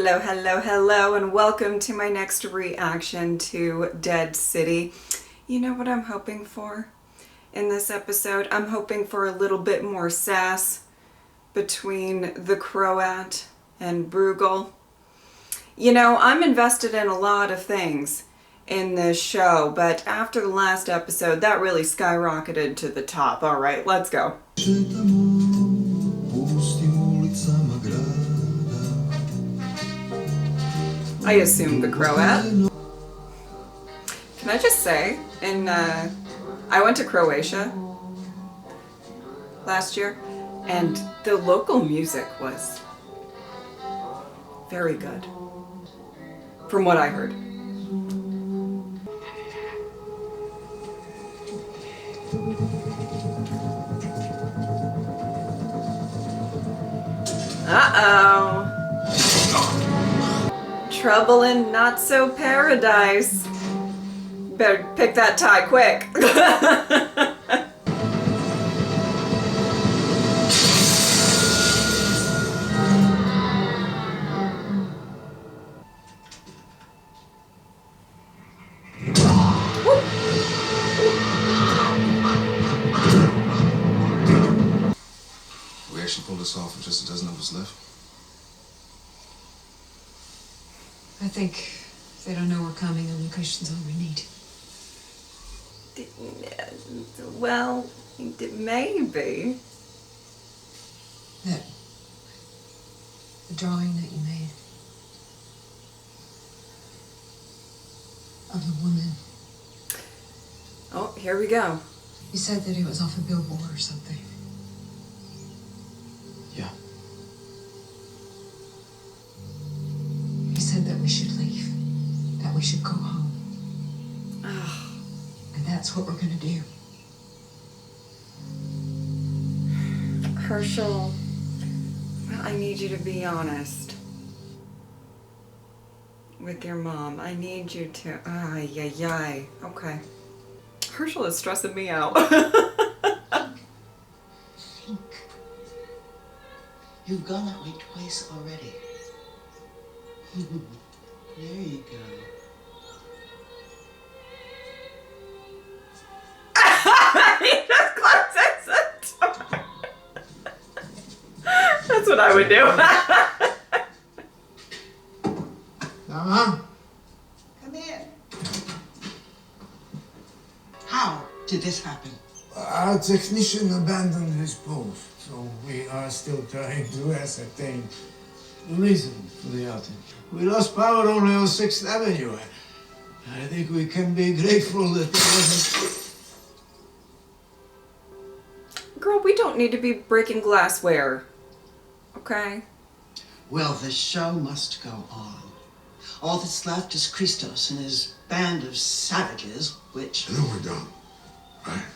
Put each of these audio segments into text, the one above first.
Hello, hello, hello, and welcome to my next reaction to Dead City. You know what I'm hoping for in this episode? I'm hoping for a little bit more sass between the Croat and Bruegel. You know, I'm invested in a lot of things in this show, but after the last episode, that really skyrocketed to the top. All right, let's go. I assume the Croat. Can I just say, I went to Croatia last year, and the local music was very good, from what I heard. Uh-oh. Trouble in Not So Paradise. Better pick that tie quick. We actually pulled this off with just a dozen of us left. I think they don't know we're coming and Lucretion's all we need. Well, maybe. The drawing that you made of the woman. Oh, here we go. You said that it was off a billboard or something. Yeah. You said that we should leave, that we should go home. And that's what we're gonna do. Herschel, well, I need you to be honest with your mom. I need you to, okay. Herschel is stressing me out. Think. You've gone that way twice already. There you go. He just closes the door. That's what I would do. Come in. How did this happen? Our technician abandoned his post, so we are still trying to ascertain the reason for the outage. We lost power only on 6th Avenue. I think we can be grateful that there wasn't... Girl, we don't need to be breaking glassware. Okay? Well, the show must go on. All that's left is Christos and his band of savages, which... And then we're done, right?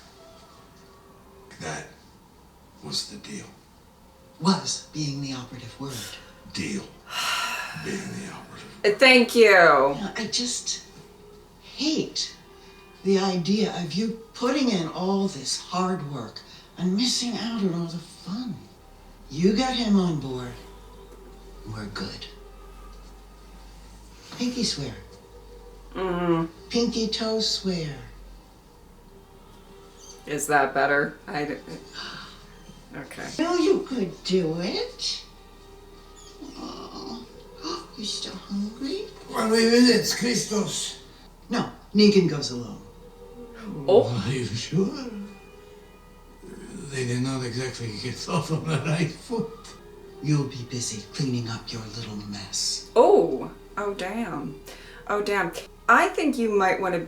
That was the deal. was being the operative word. Deal. Being the operative. Thank you. I just hate the idea of you putting in all this hard work and missing out on all the fun. You got him on board. We're good. Pinky swear. Pinky toe swear. Is that better? Okay. No, you could do it. Oh, you still hungry? When we visit Christos. No, Negan goes alone. Oh. Are you sure? They did not exactly get off on the right foot. You'll be busy cleaning up your little mess. Oh. Oh, damn. Oh, damn. I think you might want to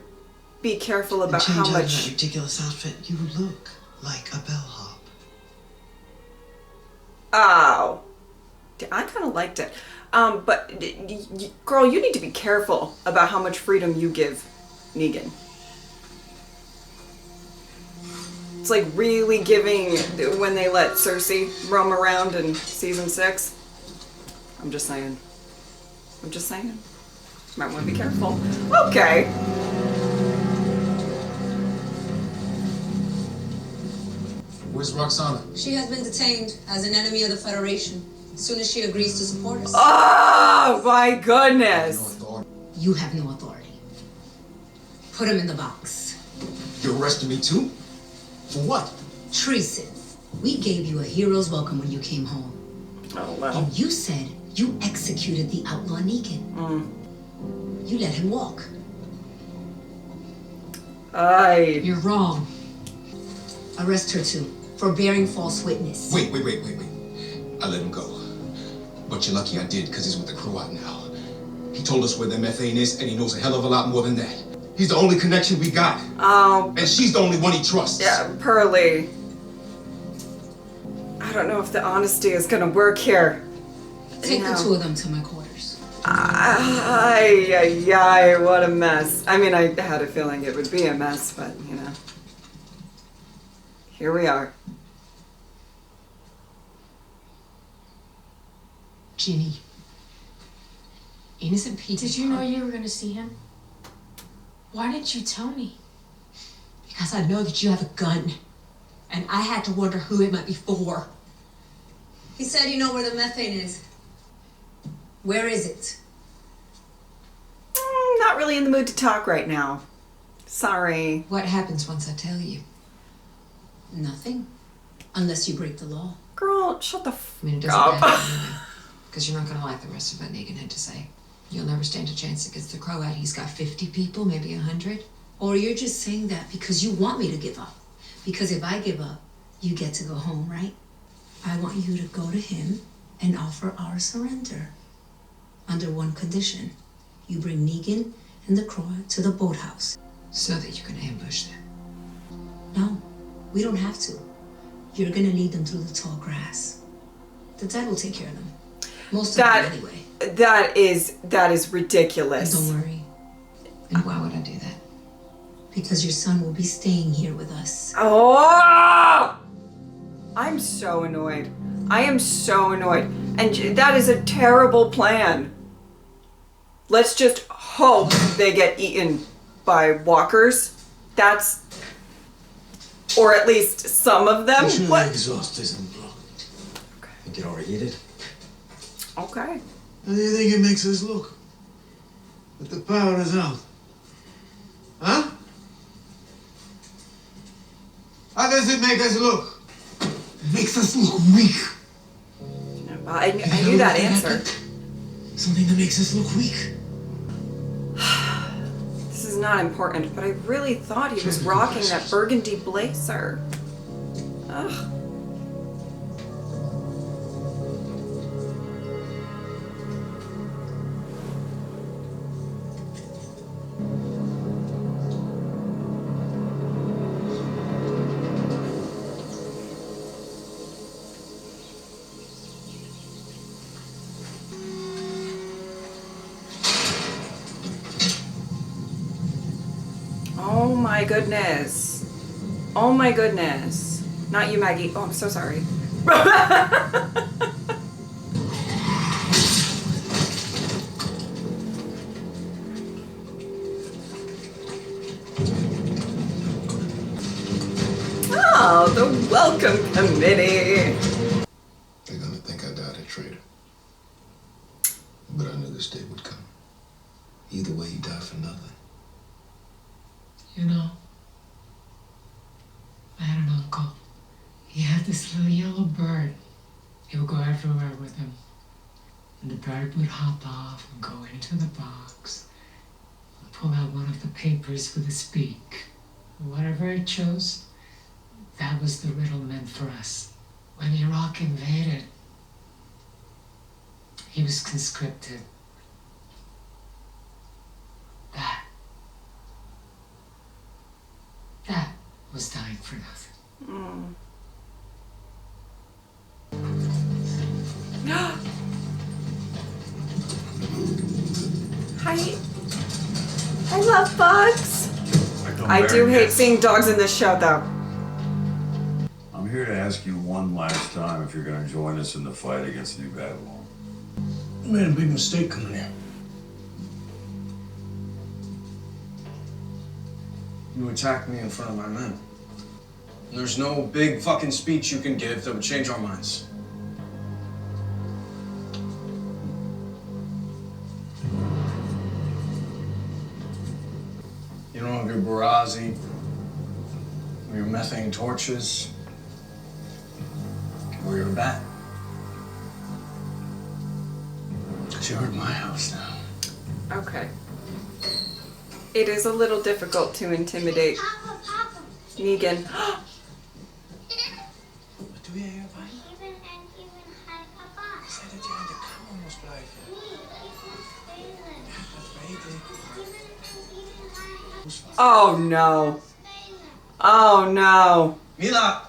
be careful about how Change out of much... that ridiculous outfit. You look like a bellhop. Oh. I kind of liked it. But, girl, you need to be careful about how much freedom you give Negan. It's like really giving when they let Cersei roam around in season 6. I'm just saying. Might want to be careful. Okay. Where's Roxana? She has been detained as an enemy of the Federation as soon as she agrees to support us. Oh, Oh my No goodness. authority. You have no authority. Put him in the box. You arrested me too? For what? Treason. We gave you a hero's welcome when you came home. Oh well. And you said you executed the outlaw Negan. You let him walk. You're wrong. Arrest her too, for bearing false witness. Wait. I let him go. But you're lucky I did, because he's with the crew out now. He told us where the methane is, and he knows a hell of a lot more than that. He's the only connection we got. Oh. And she's the only one he trusts. Yeah, Pearly. I don't know if the honesty is gonna work here. Take No. the two of them to my quarters. Ay, what a mess. I mean, I had a feeling it would be a mess, but, you know. Here we are. Ginny. Innocent people. Did you know you were gonna see him? Why didn't you tell me? Because I know that you have a gun. And I had to wonder who it might be for. He said you know where the methane is. Where is it? Not really in the mood to talk right now. Sorry. What happens once I tell you? Nothing. Unless you break the law. Girl, shut the I mean, it doesn't up. matter anyway. Because you're not going to like the rest of what Negan had to say. You'll never stand a chance against the Croat. He's got 50 people, maybe 100. Or you're just saying that because you want me to give up. Because if I give up, you get to go home, right? I want you to go to him and offer our surrender. Under one condition. You bring Negan and the Croat to the boathouse. So that you can ambush them. No, we don't have to. You're going to lead them through the tall grass. The dad will take care of them. Most of them anyway. That is ridiculous. Don't worry. And why would I do that? Because your son will be staying here with us. Oh! I'm so annoyed. I am so annoyed. And that is a terrible plan. Let's just hope they get eaten by walkers. That's... Or at least some of them. Push your What? exhaust isn't blocked. Think it overheated? Okay. How do you think it makes us look? But the power is out. Huh? How does it make us look? It makes us look weak. I knew that answer. Something that makes us look weak. This is not important, but I really thought he was rocking that burgundy blazer. Ugh. Oh my goodness. Oh my goodness. Not you, Maggie. Oh, I'm so sorry. Oh, the welcome committee. They're gonna think I died a traitor. But I knew this day would come. Either way, you die for nothing. You know, I had an uncle. He had this little yellow bird. He would go everywhere with him. And the bird would hop off and go into the box and pull out one of the papers with its beak. And whatever it chose, that was the riddle meant for us. When Iraq invaded, he was conscripted. That was dying for nothing. Hi. I love bugs. I do hate seeing dogs in this show, though. I'm here to ask you one last time if you're going to join us in the fight against New Babylon. You made a big mistake coming here. You attacked me in front of my men. And there's no big fucking speech you can give that would change our minds. don't have your Barazi, or your methane torches, or your bat. Because you're at my house now. Okay. It is a little difficult to intimidate Negan. What do we hear, Pai? Said that you had to come almost like Oh no. Oh no. Mila!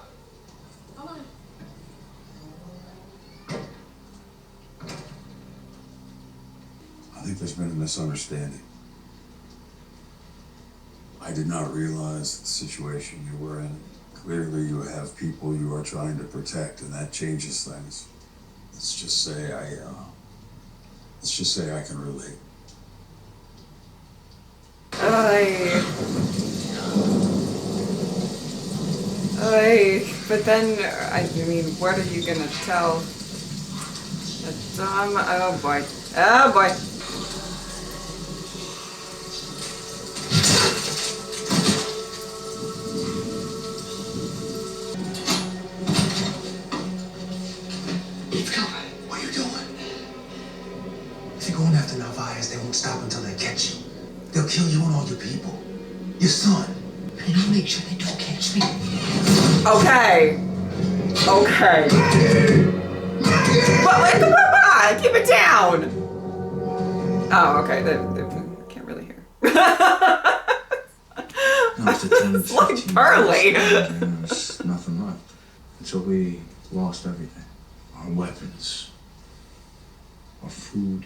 I think there's been a misunderstanding. I did not realize the situation you were in. Clearly you have people you are trying to protect, and that changes things. Let's just say I can relate. But then, I mean, what are you gonna tell the dumb? Oh boy. Oh boy. What are you doing? If you're going after Narvaez, they won't stop until they catch you. They'll kill you and all your people. Your son. And I'll make sure they don't catch me. Okay. Okay. But wait, come on, keep it down. Oh, okay. They can't really hear. After 10, It's like 15 Burley. years, there's nothing left. Until we lost everything. Our weapons, our food,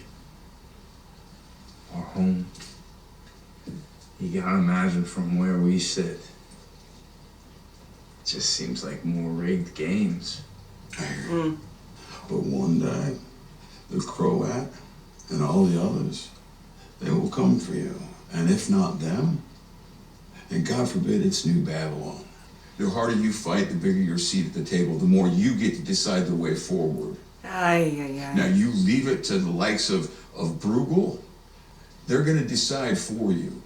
our home. You gotta imagine from where we sit. It just seems like more rigged games. But one day, the Croat and all the others, they will come for you. And if not them, then God forbid it's New Babylon. The harder you fight, the bigger your seat at the table, the more you get to decide the way forward. Now you leave it to the likes of Bruegel, they're gonna decide for you.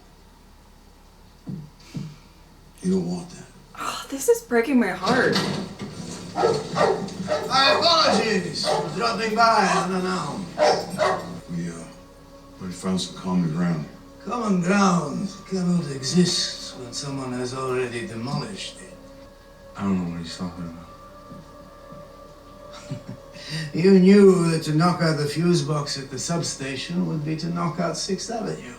You don't want that. Oh, this is breaking my heart. My apologies for dropping by unannounced. We found some common ground. Common ground cannot exist when someone has already demolished it. I don't know what he's talking about. You knew that to knock out the fuse box at the substation would be to knock out 6th Avenue.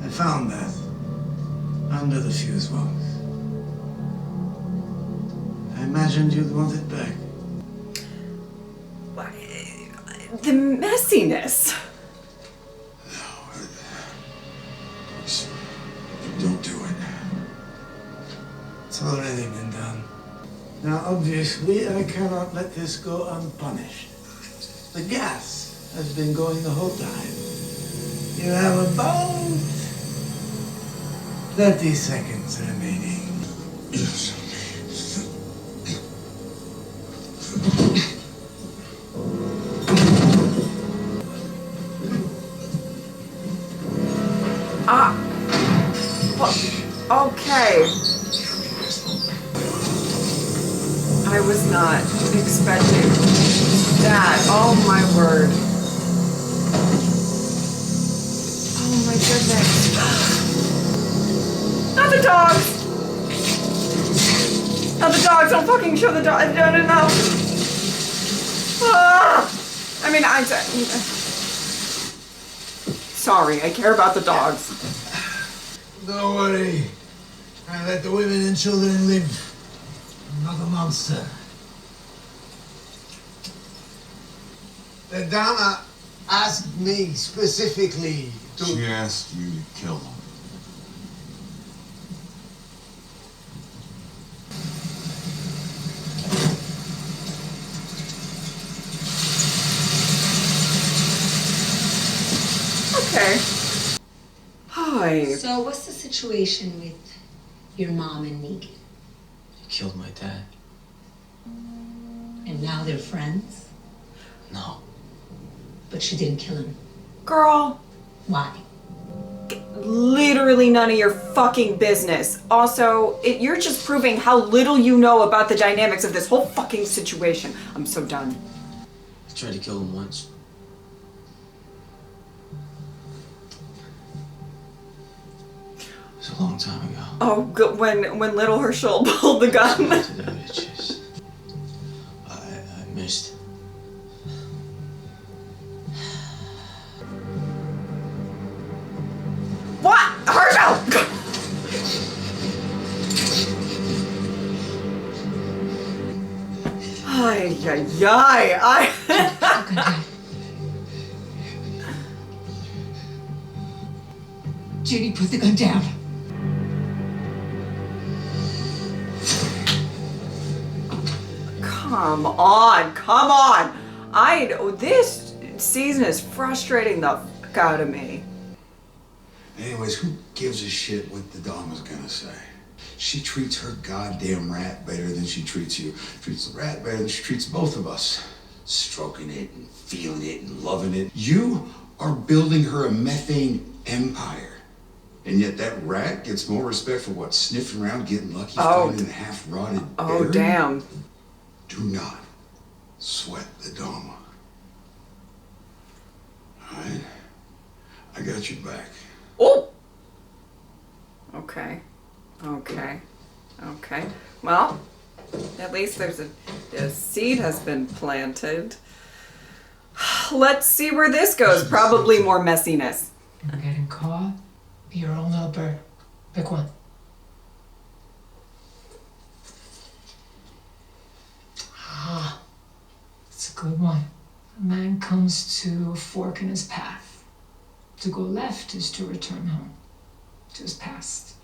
I found that under the fuse box. I imagined you'd want it back. The messiness. Don't do it. It's already been done. Now, obviously, I cannot let this go unpunished. The gas has been going the whole time. You have about 30 seconds remaining. Yes. Okay. I was not expecting that. Oh my word. Oh my goodness. Not the dogs! Not the dogs! Don't fucking show the dogs! No, no, no! Ah! I mean, sorry, I care about the dogs. Don't worry. I let the women and children live. I'm not a monster. The Dama asked me specifically to... She asked you to kill them. Okay. Hi. So what's the situation with your mom and Negan? He killed my dad. And now they're friends? No. But she didn't kill him. Girl. Why? Literally none of your fucking business. Also, you're just proving how little you know about the dynamics of this whole fucking situation. I'm so done. I tried to kill him once. It was a long time ago. Oh, good. When little Herschel pulled the gun. I missed. What? Herschel! Ay, ay, ay. Judy, put the gun down. Come on, come on. This season is frustrating the fuck out of me. Anyways, who gives a shit what the Dama's gonna say? She treats her goddamn rat better than she treats you. Treats the rat better than she treats both of us. Stroking it and feeling it and loving it. You are building her a methane empire. And yet that rat gets more respect for what? Sniffing around, getting lucky, finding a half-rotted berry? Oh, damn. Do not sweat the Dama. Alright? I got your back. Oh! Okay. Well, at least there's a seed has been planted. Let's see where this goes. Probably more messiness. I'm getting caught. Your own little bird. Pick one. Ah, it's a good one. A man comes to a fork in his path. To go left is to return home, to his past.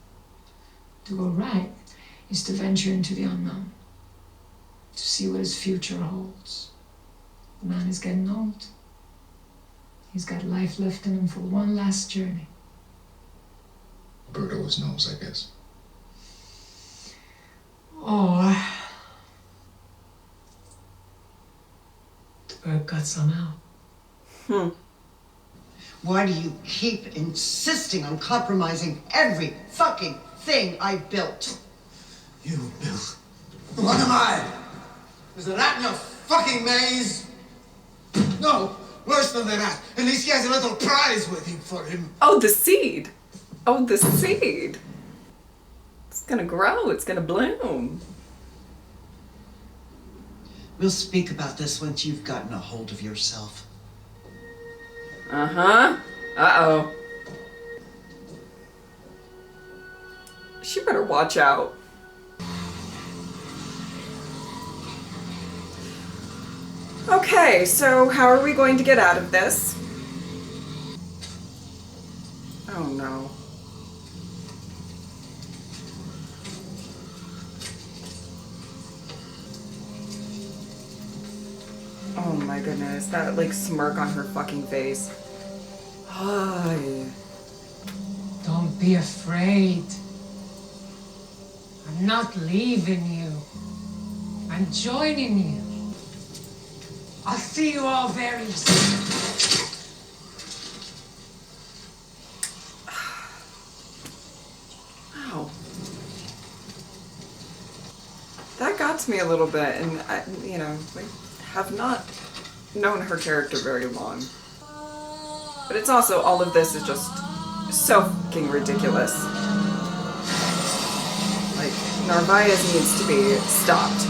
To go right is to venture into the unknown, to see what his future holds. The man is getting old. He's got life left in him for one last journey. Bird always knows, I guess. Or the bird got some out. Why do you keep insisting on compromising every fucking thing I built? You built. What am I? Is the rat in your fucking maze? No, worse than that. At least he has a little prize waiting for him. Oh, the seed. Oh, the seed. It's gonna grow. It's gonna bloom. We'll speak about this once you've gotten a hold of yourself. Uh-huh. Uh-oh. She better watch out. Okay, so how are we going to get out of this? Oh no. Oh my goodness, that like smirk on her fucking face. Hi. Don't be afraid. I'm not leaving you. I'm joining you. I'll see you all very soon. Wow. That got to me a little bit, and I, we have not known her character very long. But it's also, all of this is just so fucking ridiculous. Like, Narvaez needs to be stopped.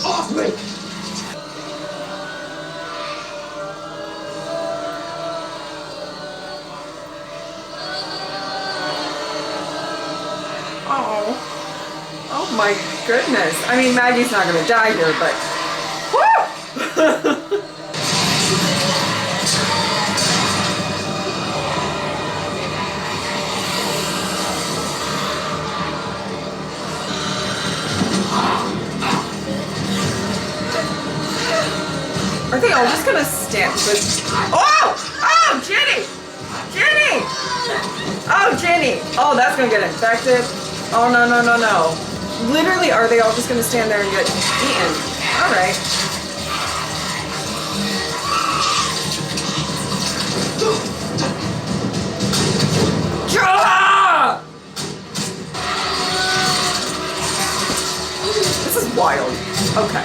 Off me! Oh my goodness. I mean, Maggie's not gonna die here, but... Woo! Are they all just gonna stand this? Oh! Oh, Jenny! Jenny! Oh, Jenny! Oh, that's gonna get infected. Oh, no, no, no, no. Literally, are they all just gonna stand there and get eaten? All right. Ah! This is wild. Okay.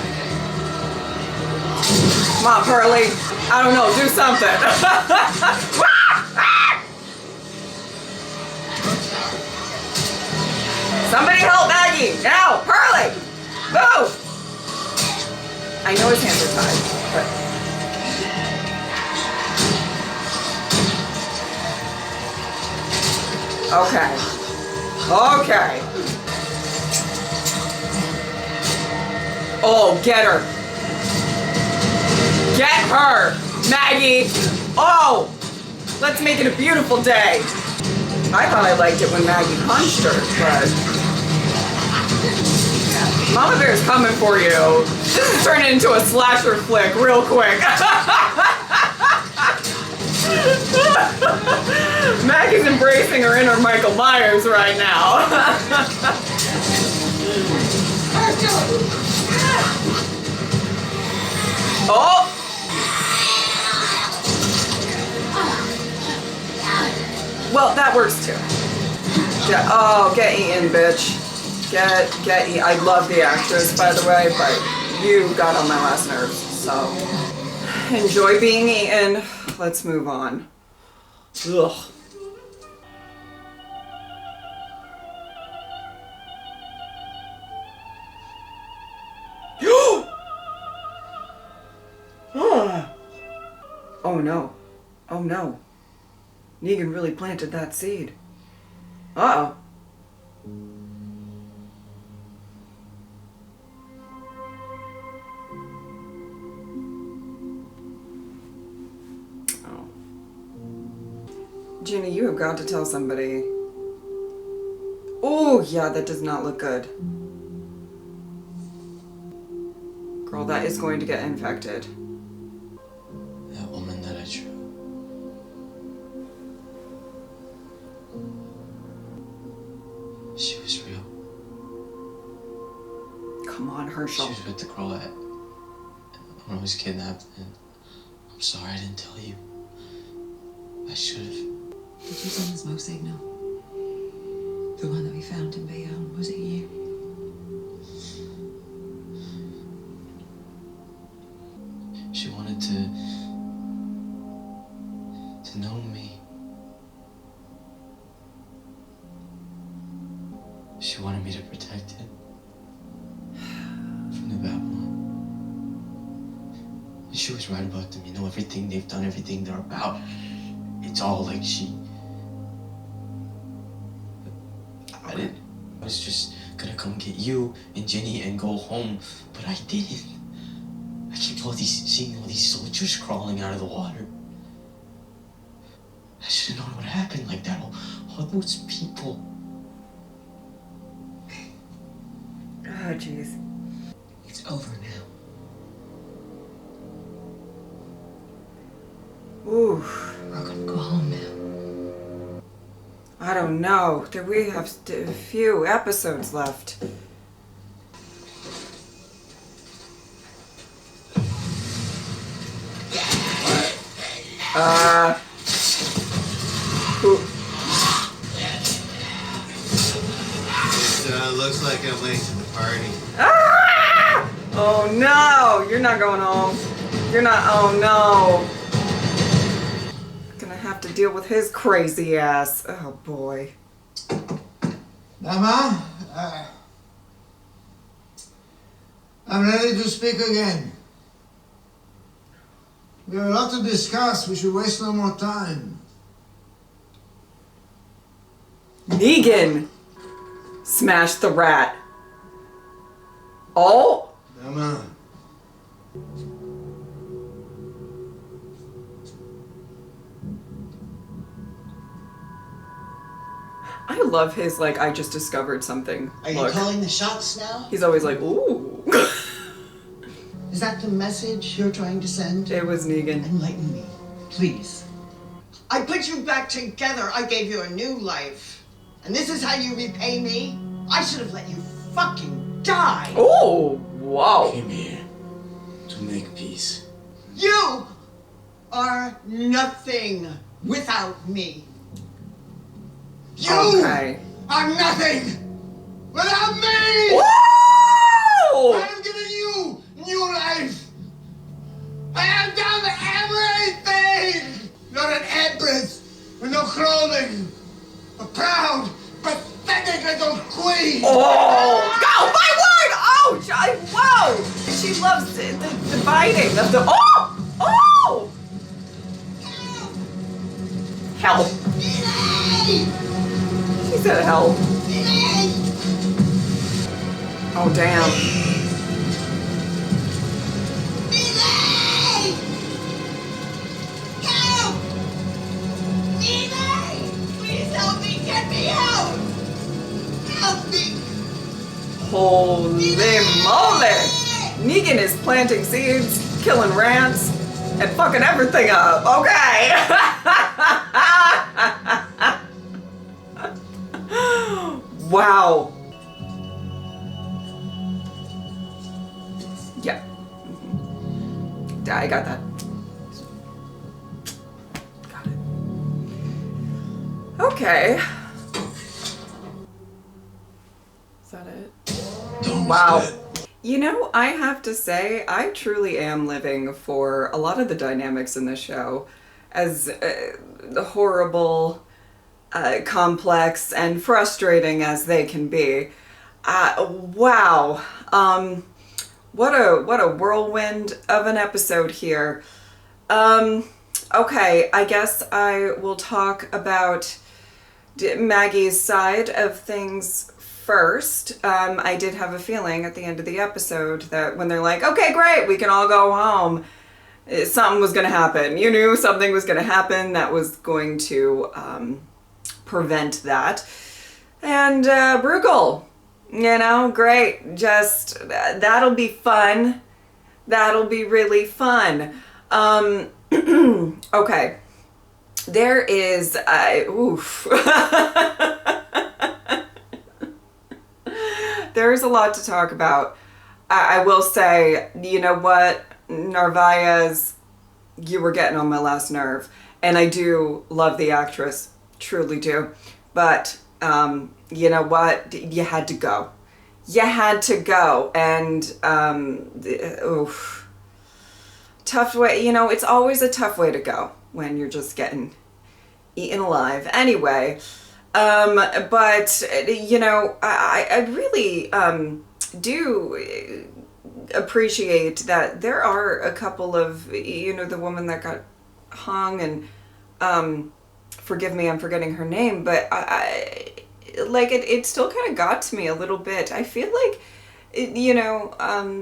Come on, Pearly. I don't know, do something. Somebody help Maggie! Now! Pearly! Move! I know his hands are tied, but... Okay. Okay. Oh, get her. Get her, Maggie. Oh, let's make it a beautiful day. I thought I liked it when Maggie punched her, but Mama Bear's coming for you. This is turning into a slasher flick real quick. Maggie's embracing her inner Michael Myers right now. Oh! Well, that works too. Get eaten, bitch. Get eaten. I love the actress, by the way, but you got on my last nerves, so. Enjoy being eaten. Let's move on. Ugh. Oh no. Oh no. Negan really planted that seed. Uh-oh. Oh. Ginny, you have got to tell somebody. Oh, yeah, that does not look good. Girl, that is going to get infected. That woman that I drew. She was real. Come on, Herschel. She was with the Croat when I was kidnapped, and I'm sorry I didn't tell you. I should have. Did you send the smoke signal? The one that we found in Bayonne, was it you? She wanted to know me. She wanted me to protect it from the Babylon. And she was right about them. You know, everything they've done, everything they're about. It's all like she. I didn't. I was just gonna come get you and Jenny and go home, but I didn't. I kept seeing all these soldiers crawling out of the water. I should have known it would happen like that. All those people. Oh, jeez. It's over now. Ooh. We're gonna go home now. I don't know. We have a few episodes left. Who? It looks like I'm late to the party. Ah! Oh no! You're not going home. You're not. Oh no! Gonna have to deal with his crazy ass. Oh boy. Mama, I'm ready to speak again. We have a lot to discuss. We should waste no more time. Negan! Smash the rat. Oh! Mama. I love his, like, I just discovered something. Are you Look. calling the shots now? He's always like, ooh. Is that the message you're trying to send? It was Negan. Enlighten me, please. I put you back together. I gave you a new life. And this is how you repay me? I should have let you fucking die. Oh, wow. Came here to make peace. You are nothing without me. You Okay. are nothing without me! Whoa! I have given you new life. I have done everything! Not an empress with no clothing. A proud, pathetic little queen. Oh, go, my word! Oh, whoa! She loves the biting of the, oh! Oh! Help. She said help. Oh, damn. Please help me! Get me out! Help me! Holy moly! Negan is planting seeds, killing rats, and fucking everything up. Okay. Wow. Yeah. I got that. Got it. Okay. Is that it? Wow. You know, I have to say, I truly am living for a lot of the dynamics in this show, as horrible, complex, and frustrating as they can be. Wow. What a whirlwind of an episode here. Okay, I guess I will talk about Maggie's side of things first. I did have a feeling at the end of the episode that when they're like, okay, great, we can all go home, something was going to happen. You knew something was going to happen that was going to prevent that. And Bruegel, you know, great. Just, that'll be fun. That'll be really fun. Okay. There is, oof. There's a lot to talk about. I will say, you know what, Narvaez, you were getting on my last nerve. And I do love the actress, truly do. But, you know what, you had to go. You had to go. And, oof. Tough way, you know, it's always a tough way to go when you're just getting eaten alive. Anyway, but, you know, I really do appreciate that there are a couple of, you know, the woman that got hung and, forgive me, I'm forgetting her name, but I like, it still kind of got to me a little bit. I feel like, you know,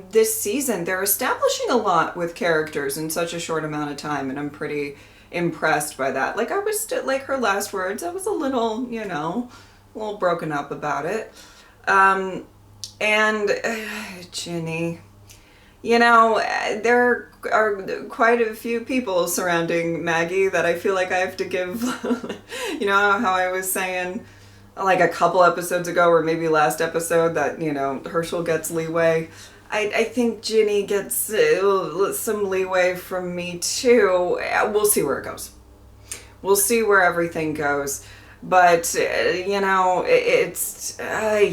this season, they're establishing a lot with characters in such a short amount of time, and I'm pretty impressed by that. Like, I was, like, her last words, I was a little, you know, a little broken up about it. And Ginny, you know, there are quite a few people surrounding Maggie that I feel like I have to give, you know, how I was saying, like a couple episodes ago, or maybe last episode, that, you know, Herschel gets leeway. I think Ginny gets some leeway from me too. We'll see where it goes. We'll see where everything goes. But, you know, it's, I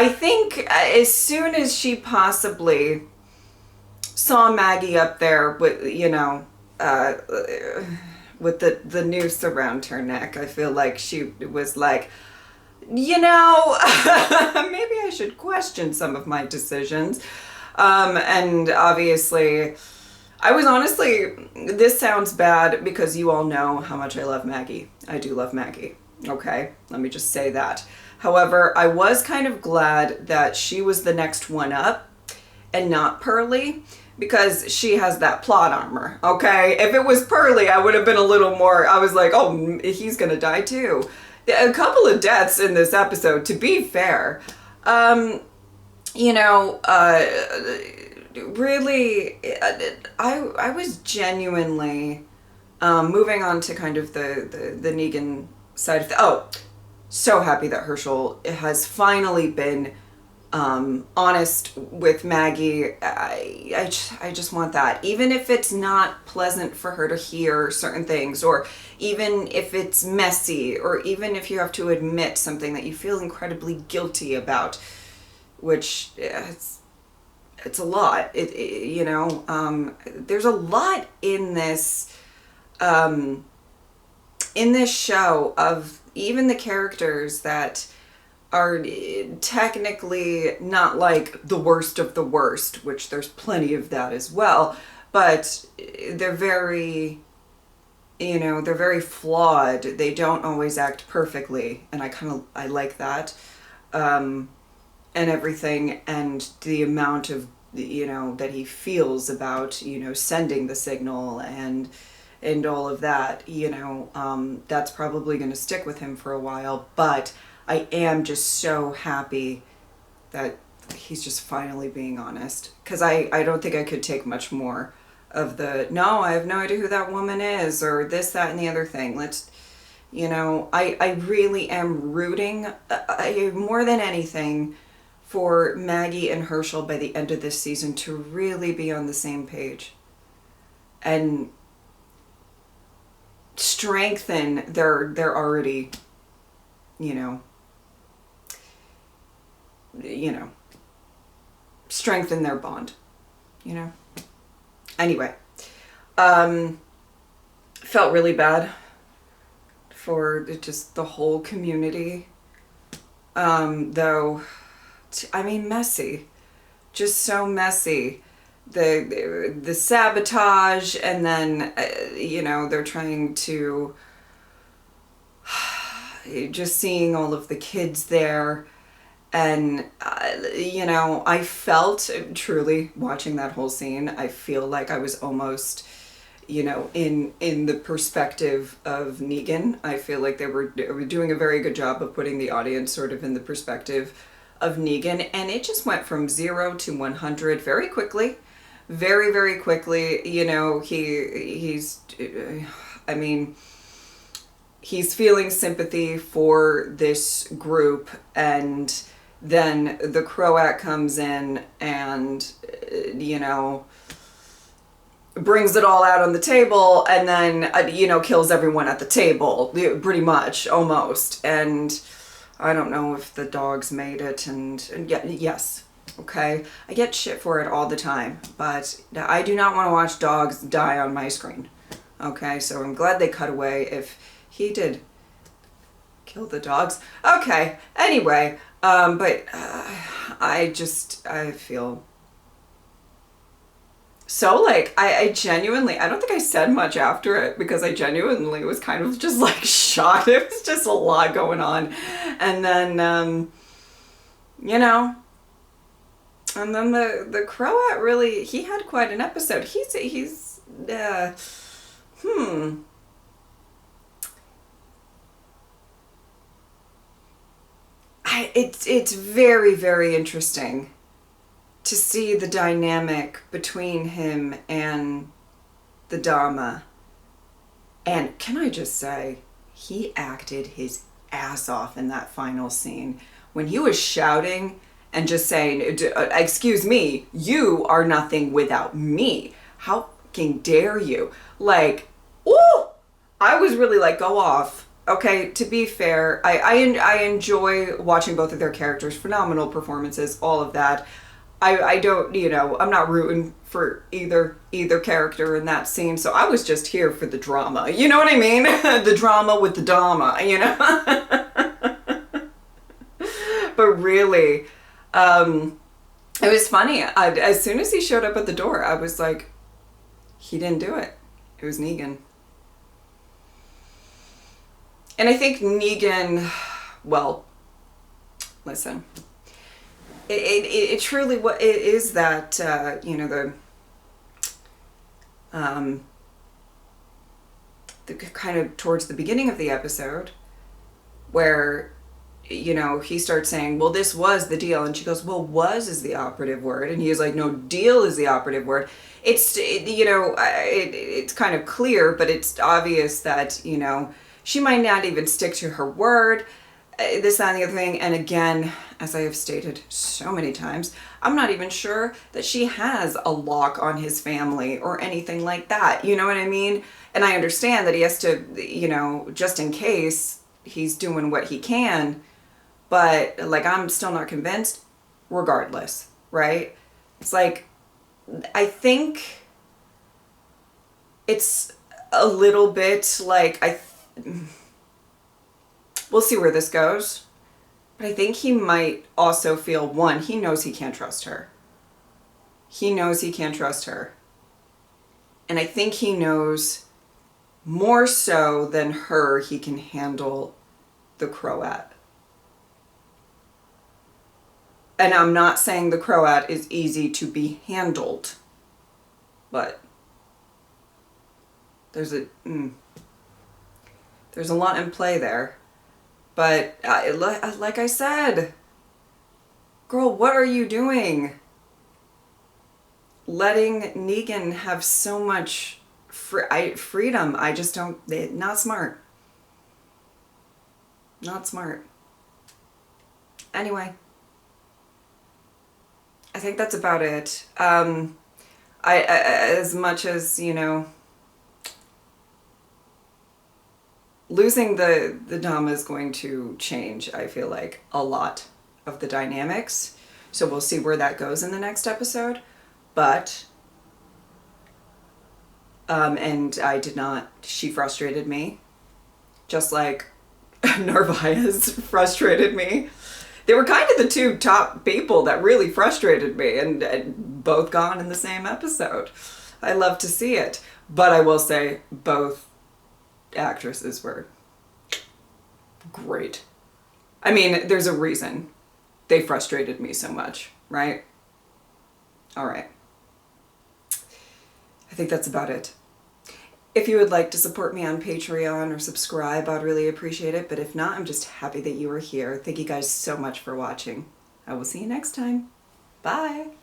think as soon as she possibly saw Maggie up there with, you know, with the noose around her neck, I feel like she was like, you know, maybe I should question some of my decisions. And obviously, I was honestly, this sounds bad because you all know how much I love Maggie. I do love Maggie. Okay, let me just say that. However, I was kind of glad that she was the next one up and not Pearlie, because she has that plot armor, okay? If it was Pearlie, I would have been a little more, I was like, oh, he's gonna die too. A couple of deaths in this episode, to be fair. You know, really, I was genuinely, moving on to kind of the Negan side of so happy that Herschel has finally been honest with Maggie. I just want that. Even if it's not pleasant for her to hear certain things, or even if it's messy, or even if you have to admit something that you feel incredibly guilty about, which it's a lot. There's a lot in this show of even the characters that are technically not like the worst of the worst, which there's plenty of that as well, but they're very, they're very flawed. They don't always act perfectly, and I like that, and everything, and the amount of, that he feels about, sending the signal and all of that, that's probably going to stick with him for a while, but I am just so happy that he's just finally being honest, because I don't think I could take much more of no, I have no idea who that woman is, or this, that, and the other thing. I really am rooting, more than anything, for Maggie and Herschel by the end of this season to really be on the same page and strengthen their already, strengthen their bond, Anyway, felt really bad for just the whole community, though, messy, just so messy. The sabotage, and then, they're trying to, just seeing all of the kids there. And, I felt, truly, watching that whole scene, I feel like I was almost, in the perspective of Negan. I feel like they were doing a very good job of putting the audience sort of in the perspective of Negan. And it just went from 0 to 100 very quickly. Very, very quickly. He's feeling sympathy for this group, and then the Croat comes in and, brings it all out on the table, and then, kills everyone at the table, pretty much, almost. And I don't know if the dogs made it, and yes, okay? I get shit for it all the time, but I do not want to watch dogs die on my screen, okay? So I'm glad they cut away if he did kill the dogs. Okay, anyway, but I feel so, I genuinely, I don't think I said much after it, because I genuinely was kind of just shocked. It was just a lot going on. And then, and then the Croat really, he had quite an episode. It's very, very interesting to see the dynamic between him and the Dama. And can I just say, he acted his ass off in that final scene. When he was shouting and just saying, excuse me, you are nothing without me. How fucking dare you? Ooh! I was really go off. Okay, to be fair, I enjoy watching both of their characters. Phenomenal performances, all of that. I don't, I'm not rooting for either character in that scene, so I was just here for the drama. You know what I mean? The drama with the Dama, But really, it was funny. As soon as he showed up at the door, I was like, he didn't do it. It was Negan. And I think Negan, well, listen, it truly, what it is that, the kind of towards the beginning of the episode where, he starts saying, well, this was the deal. And she goes, well, was is the operative word. And he is like, no, deal is the operative word. It's kind of clear, but it's obvious that, she might not even stick to her word. this, that, and the other thing. And again, as I have stated so many times, I'm not even sure that she has a lock on his family or anything like that. You know what I mean? And I understand that he has to, you know, just in case, he's doing what he can. But, like, I'm still not convinced regardless, right? It's like, I think it's a little bit like, we'll see where this goes. But I think he might also feel, one, he knows he can't trust her. He knows he can't trust her. And I think he knows more so than her, he can handle the Croat. And I'm not saying the Croat is easy to be handled, but there's a lot in play there. But like I said, girl, what are you doing? Letting Negan have so much freedom. I just don't, not smart. Not smart. Anyway, I think that's about it. As much as, you know, losing the Dama is going to change, I feel like, a lot of the dynamics. So we'll see where that goes in the next episode. But, and I did not, she frustrated me. Just like Narvaez frustrated me. They were kind of the two top people that really frustrated me, and both gone in the same episode. I love to see it. But I will say both actresses were great. I mean, there's a reason they frustrated me so much, right? All right. I think that's about it. If you would like to support me on Patreon or subscribe, I'd really appreciate it. But if not, I'm just happy that you are here. Thank you guys so much for watching. I will see you next time. Bye.